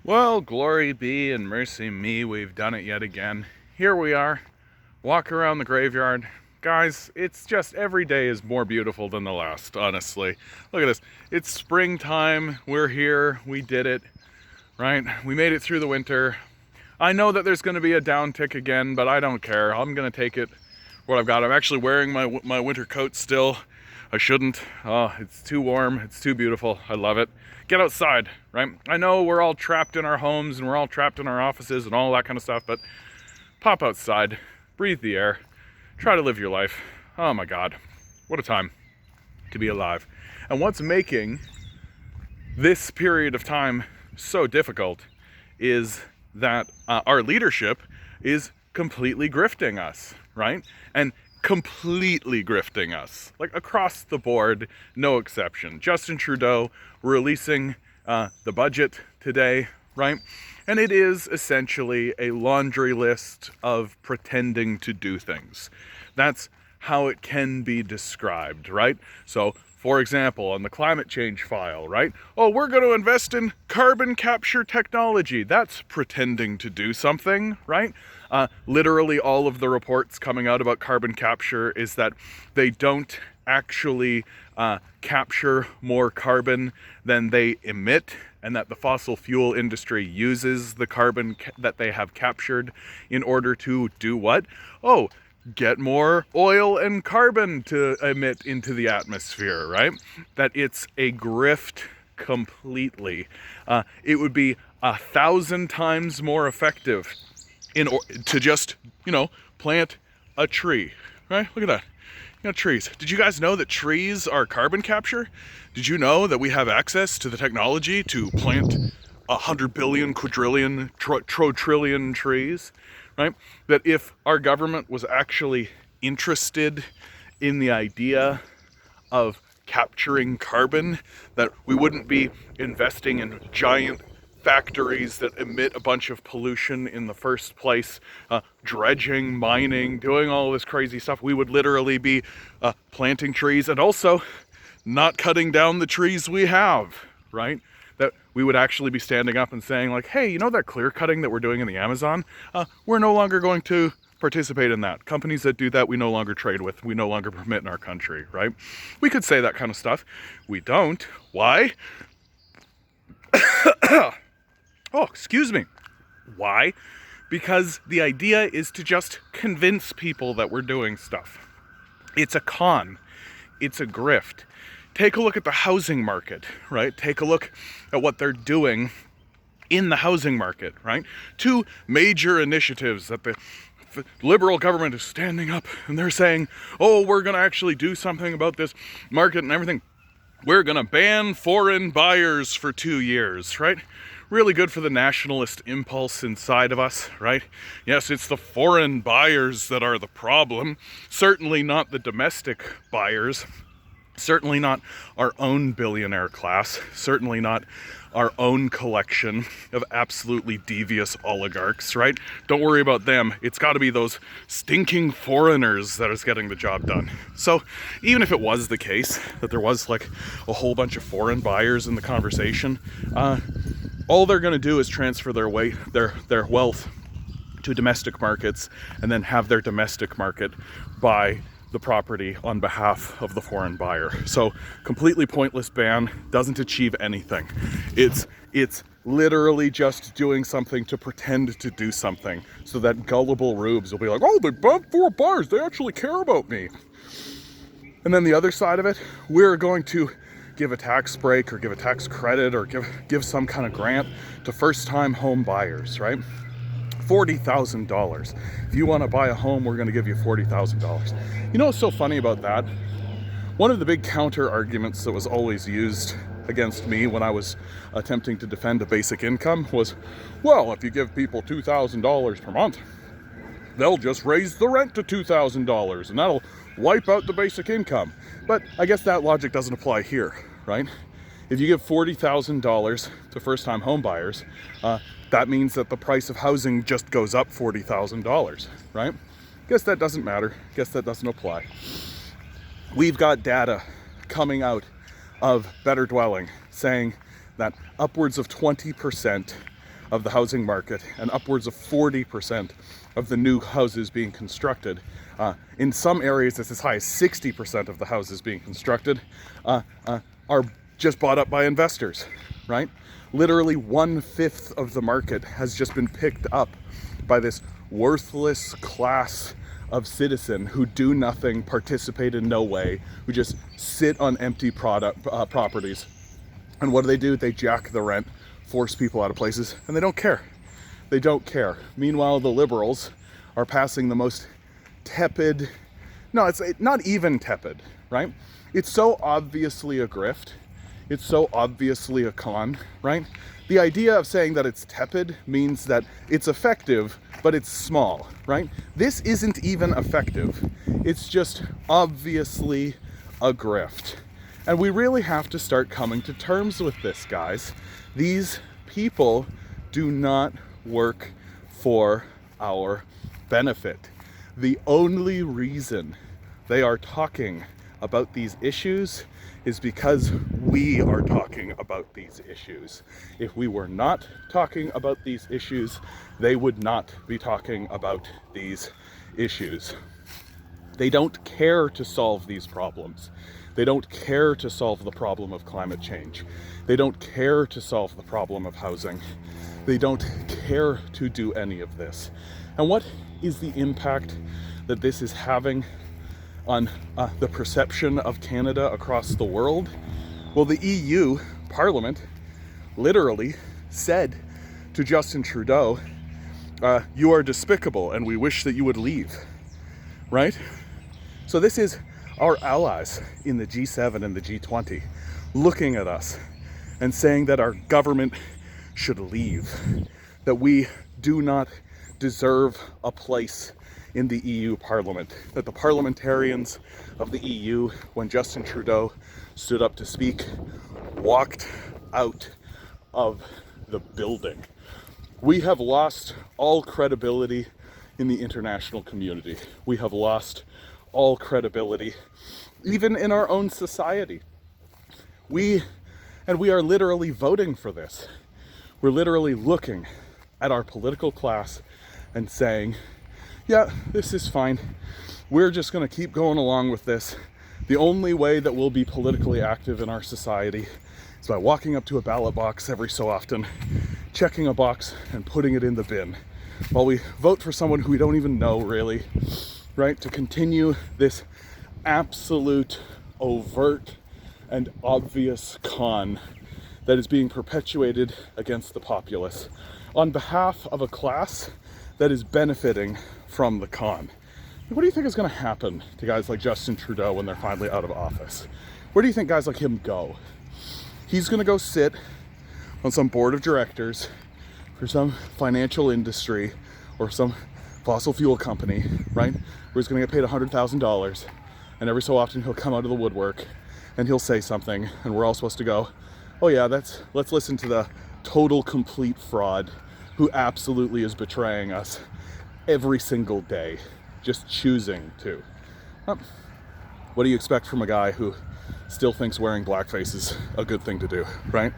Well, glory be and mercy me, we've done it yet again. Here we are, walk around the graveyard. Guys, it's just every day is more beautiful than the last, honestly. Look at this. It's springtime, we're here, we did it, right? We made it through the winter. I know that there's going to be a downtick again, but I don't care. I'm going to take it what I've got. I'm actually wearing my winter coat still. I shouldn't. Oh, it's too warm. It's too beautiful. I love it. Get outside, right? I know we're all trapped in our homes and we're all trapped in our offices and all that kind of stuff, but pop outside, breathe the air, try to live your life. Oh my God, what a time to be alive. And what's making this period of time so difficult is that our leadership is completely grifting us, right? And completely grifting us, like across the board, no exception. Justin Trudeau releasing the budget today, right? And it is essentially a laundry list of pretending to do things. That's how it can be described, right? So, for example, on the climate change file, right? Oh, we're going to invest in carbon capture technology. That's pretending to do something, right? Literally all of the reports coming out about carbon capture is that they don't actually capture more carbon than they emit, and that the fossil fuel industry uses the carbon that they have captured in order to do what? Oh, get more oil and carbon to emit into the atmosphere, right? That it's a grift completely. It would be 1,000 times more effective to just, plant a tree, right? Look at that. Trees. Did you guys know that trees are carbon capture? Did you know that we have access to the technology to plant 100 billion, quadrillion, trillion trees, right? That if our government was actually interested in the idea of capturing carbon, that we wouldn't be investing in giant factories that emit a bunch of pollution in the first place, dredging, mining, doing all this crazy stuff. We would literally be planting trees and also not cutting down the trees we have, right? That we would actually be standing up and saying like, hey, you know that clear cutting that we're doing in the Amazon? We're no longer going to participate in that. Companies that do that, we no longer trade with. We no longer permit in our country, right? We could say that kind of stuff. We don't. Why? Oh, excuse me. Why? Because the idea is to just convince people that we're doing stuff. It's a con. It's a grift. Take a look at the housing market, right? Take a look at what they're doing in the housing market, right? Two major initiatives that the Liberal government is standing up and they're saying, oh, we're going to actually do something about this market and everything. We're going to ban foreign buyers for 2 years, right? Really good for the nationalist impulse inside of us, right? Yes, it's the foreign buyers that are the problem. Certainly not the domestic buyers. Certainly not our own billionaire class. Certainly not our own collection of absolutely devious oligarchs, right? Don't worry about them. It's got to be those stinking foreigners that is getting the job done. So even if it was the case that there was like a whole bunch of foreign buyers in the conversation, all they're going to do is transfer their wealth to domestic markets and then have their domestic market buy the property on behalf of the foreign buyer. So completely pointless ban, doesn't achieve anything. It's literally just doing something to pretend to do something so that gullible rubes will be like, oh, they bought 4 bars, they actually care about me. And then the other side of it, we're going to give a tax break or give a tax credit or give some kind of grant to first-time home buyers, right? $40,000. If you want to buy a home, we're going to give you $40,000. You know what's so funny about that? One of the big counter arguments that was always used against me when I was attempting to defend a basic income was, well, if you give people $2,000 per month, they'll just raise the rent to $2,000 and that'll wipe out the basic income. But I guess that logic doesn't apply here, right? If you give $40,000 to first-time home buyers, that means that the price of housing just goes up $40,000, right? Guess that doesn't matter. Guess that doesn't apply. We've got data coming out of Better Dwelling saying that upwards of 20% of the housing market and upwards of 40% of the new houses being constructed. In some areas, it's as high as 60% of the houses being constructed are just bought up by investors, right? Literally 1/5 of the market has just been picked up by this worthless class of citizen who do nothing, participate in no way, who just sit on empty properties. And what do? They jack the rent, force people out of places, and they don't care. They don't care. Meanwhile, the liberals are passing the most tepid, no, it's not even tepid, right? It's so obviously a grift. It's so obviously a con, right? The idea of saying that it's tepid means that it's effective, but it's small, right? This isn't even effective. It's just obviously a grift. And we really have to start coming to terms with this, guys. These people do not work for our benefit. The only reason they are talking about these issues is because we are talking about these issues. If we were not talking about these issues, they would not be talking about these issues. They don't care to solve these problems. They don't care to solve the problem of climate change. They don't care to solve the problem of housing. They don't care to do any of this. And what is the impact that this is having on the perception of Canada across the world? Well, the EU Parliament literally said to Justin Trudeau, you are despicable and we wish that you would leave, right? So this is our allies in the G7 and the G20 looking at us and saying that our government should leave, that we do not deserve a place in the EU Parliament, that the parliamentarians of the EU, when Justin Trudeau stood up to speak, walked out of the building. We have lost all credibility in the international community. We have lost all credibility, even in our own society. We are literally voting for this. We're literally looking at our political class and saying, yeah, this is fine. We're just going to keep going along with this. The only way that we'll be politically active in our society is by walking up to a ballot box every so often, checking a box and putting it in the bin, while we vote for someone who we don't even know, really, right? To continue this absolute, overt, and obvious con that is being perpetuated against the populace on behalf of a class that is benefiting from the con. What do you think is going to happen to guys like Justin Trudeau when they're finally out of office? Where do you think guys like him go? He's going to go sit on some board of directors for some financial industry or some fossil fuel company, right? Where he's going to get paid $100,000, and every so often he'll come out of the woodwork and he'll say something, and we're all supposed to go, oh yeah, let's listen to the total complete fraud who absolutely is betraying us every single day, just choosing to. What do you expect from a guy who still thinks wearing blackface is a good thing to do, right?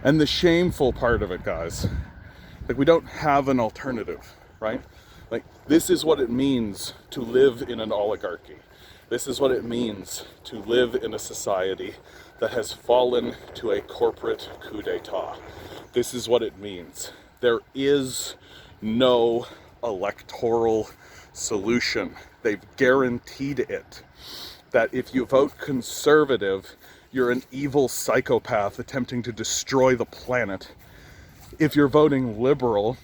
And the shameful part of it, guys, like, we don't have an alternative, right? Like, this is what it means to live in an oligarchy. This is what it means to live in a society that has fallen to a corporate coup d'etat. This is what it means. There is no electoral solution. They've guaranteed it. That if you vote conservative, you're an evil psychopath attempting to destroy the planet. If you're voting liberal,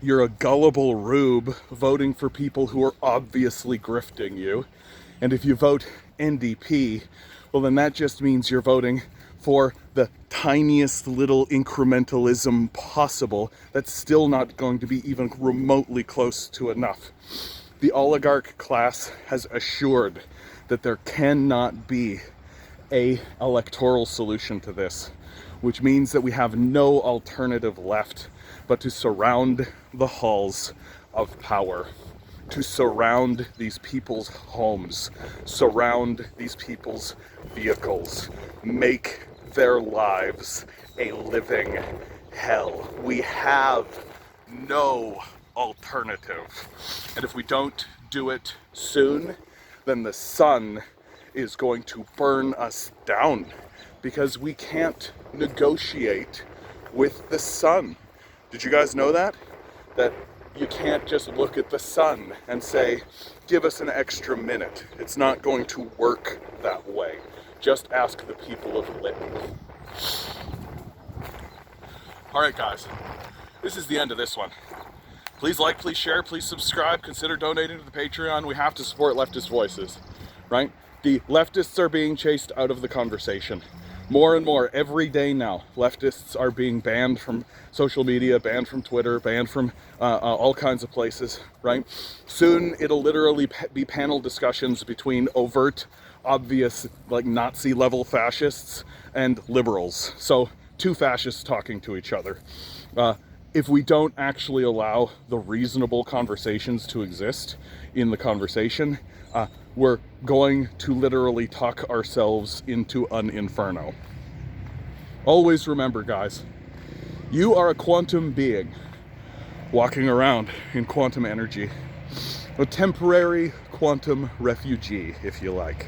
you're a gullible rube voting for people who are obviously grifting you. And if you vote NDP, well, then that just means you're voting for the tiniest little incrementalism possible that's still not going to be even remotely close to enough. The oligarch class has assured that there cannot be an electoral solution to this, which means that we have no alternative left but to surround the halls of power, to surround these people's homes, surround these people's vehicles, make their lives a living hell. We have no alternative. And if we don't do it soon, then the sun is going to burn us down, because we can't negotiate with the sun. Did you guys know that? That you can't just look at the sun and say, give us an extra minute. It's not going to work that way. Just ask the people of Lytton. All right, guys, this is the end of this one. Please like, please share, please subscribe, consider donating to the Patreon. We have to support leftist voices, right? The leftists are being chased out of the conversation. More and more, every day now, leftists are being banned from social media, banned from Twitter, banned from all kinds of places, right? Soon, it'll literally be panel discussions between overt, obvious, like Nazi-level fascists and liberals. So, two fascists talking to each other. If we don't actually allow the reasonable conversations to exist in the conversation, we're going to literally tuck ourselves into an inferno. Always remember, guys, you are a quantum being walking around in quantum energy. A temporary quantum refugee, if you like.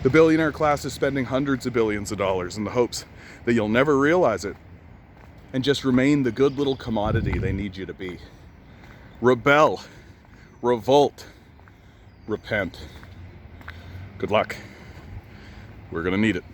The billionaire class is spending hundreds of billions of dollars in the hopes that you'll never realize it and just remain the good little commodity they need you to be. Rebel, revolt, repent. Good luck. We're gonna need it.